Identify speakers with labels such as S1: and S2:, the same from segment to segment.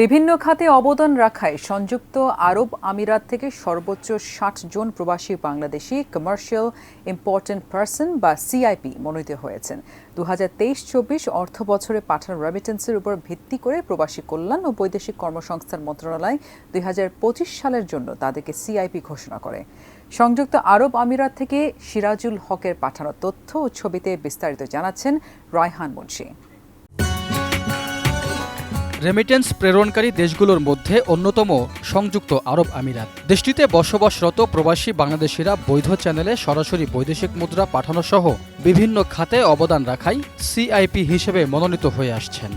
S1: বিভিন্ন খাতে অবদান রাখায় সংযুক্ত আরব আমিরাত থেকে সর্বোচ্চ ৬০ জন প্রবাসী বাংলাদেশি কমার্শিয়াল ইম্পর্টেন্ট পারসন বা সিআইপি মনোনীত হয়েছেন। ২০২৩-২৪ অর্থ বছরে পাঠানো রেমিটেন্সের উপর ভিত্তি করে প্রবাসী কল্যাণ ও বৈদেশিক কর্মসংস্থান মন্ত্রণালয় ২০২৫ সালের জন্য তাদেরকে সিআইপি ঘোষণা করে। সংযুক্ত আরব আমিরাত থেকে সিরাজুল হকের পাঠানো তথ্য ও ছবিতে বিস্তারিত জানাচ্ছেন রায়হান মুন্সী।
S2: রেমিটেন্স প্রেরণকারী দেশগুলোর মধ্যে অন্যতম সংযুক্ত আরব আমিরাত। দেশটিতে বসবাসরত প্রবাসী বাংলাদেশিরা বৈধ চ্যানেলে সরাসরি বৈদেশিক মুদ্রা পাঠানো সহ বিভিন্ন খাতে অবদান রাখায় সিআইপি হিসেবে মনোনীত হয়ে আসছেন।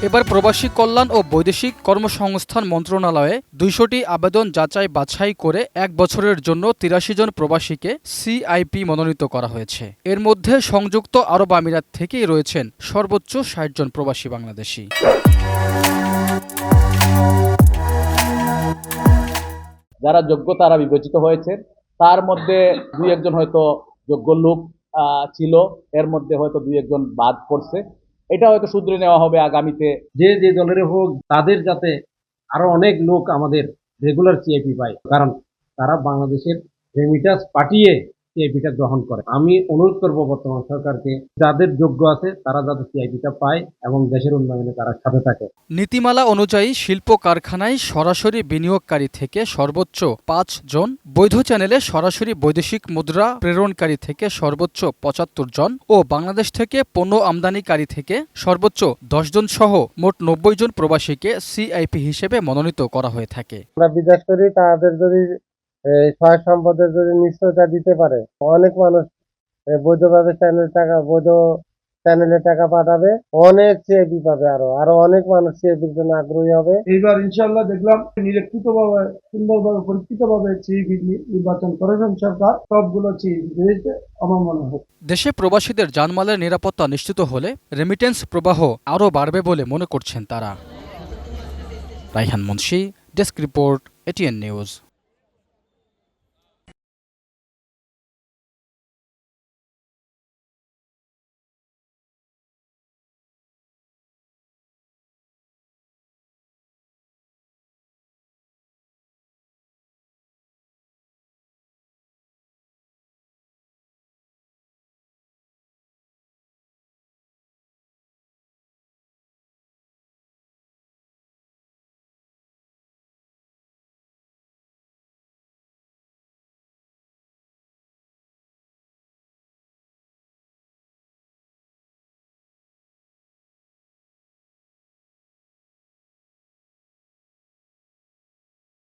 S2: এবার প্রবাসী কল্যাণ ও বৈদেশিক কর্মসংস্থান মন্ত্রণালয়ে ২০০টি আবেদন যাচাই বাছাই করে ১ বছরের জন্য ৮৩ জন প্রবাসীকে সিআইপি মনোনীত করা হয়েছে। এর মধ্যে সংযুক্ত আরব আমিরাত থেকেই রয়েছেন সর্বোচ্চ ৬০ জন প্রবাসী বাংলাদেশি।
S3: যারা যোগ্য তারা বিবেচিত হয়েছে, তার মধ্যে দুই একজন হয়তো যোগ্য লোক ছিল, এর মধ্যে হয়তো দুই একজন বাদ পড়ছে। এটা হয়তো শুধরে নেওয়া হবে আগামীতে।
S4: যে দলের হোক তাদের যাতে আরো অনেক লোক আমাদের রেগুলার সিআইপি পায়, কারণ তারা বাংলাদেশের রেমিটান্স পাঠিয়ে সিআইপিটা গ্রহণ করে। আমি অনুরোধ করব বর্তমান সরকারকে, যাদের যোগ্য আছে তারা যাতে সিআইপিটা পায় এবং দেশের উন্নয়নে তারা সাথে থাকে।
S2: নীতিমালা অনুযায়ী শিল্প কারখানায় সরাসরি বিনিয়োগকারী থেকে সর্বোচ্চ ৫ জন, বৈধ চ্যানেলে সরাসরি বৈদেশিক মুদ্রা প্রেরণকারী থেকে সর্বোচ্চ ৭৫ জন ও বাংলাদেশ থেকে পণ্য আমদানিকারী থেকে সর্বোচ্চ ১০ জন সহ মোট ৯০ জন প্রবাসীকে সিআইপি হিসেবে মনোনীত করা হয়ে থাকে।
S5: আমরা বিদেশ করি, তাদের যদি সহায় সম্পদের যদি নিশ্চয়তা দিতে পারে, অনেক মানুষ বৈধভাবে বৈধ চ্যানেলে টাকা পাঠাবে, অনেক সিআইপি পাবে, আরো অনেক মানুষ সিআইপির জন্য আগ্রহী হবে।
S6: এইবার ইনশাআল্লাহ দেখলাম নিরীক্ষিতভাবে সুন্দরভাবে পরীক্ষিতভাবে সিইপি নির্বাচন করেছেন সরকার, সবগুলো সিইপি দিয়েছে আমার মনে হয়।
S2: দেশে প্রবাসীদের জানমালের নিরাপত্তা নিশ্চিত হলে রেমিটেন্স প্রবাহ আরও বাড়বে বলে মনে করছেন তারা। Raihan Munshi, desk report, ATN news.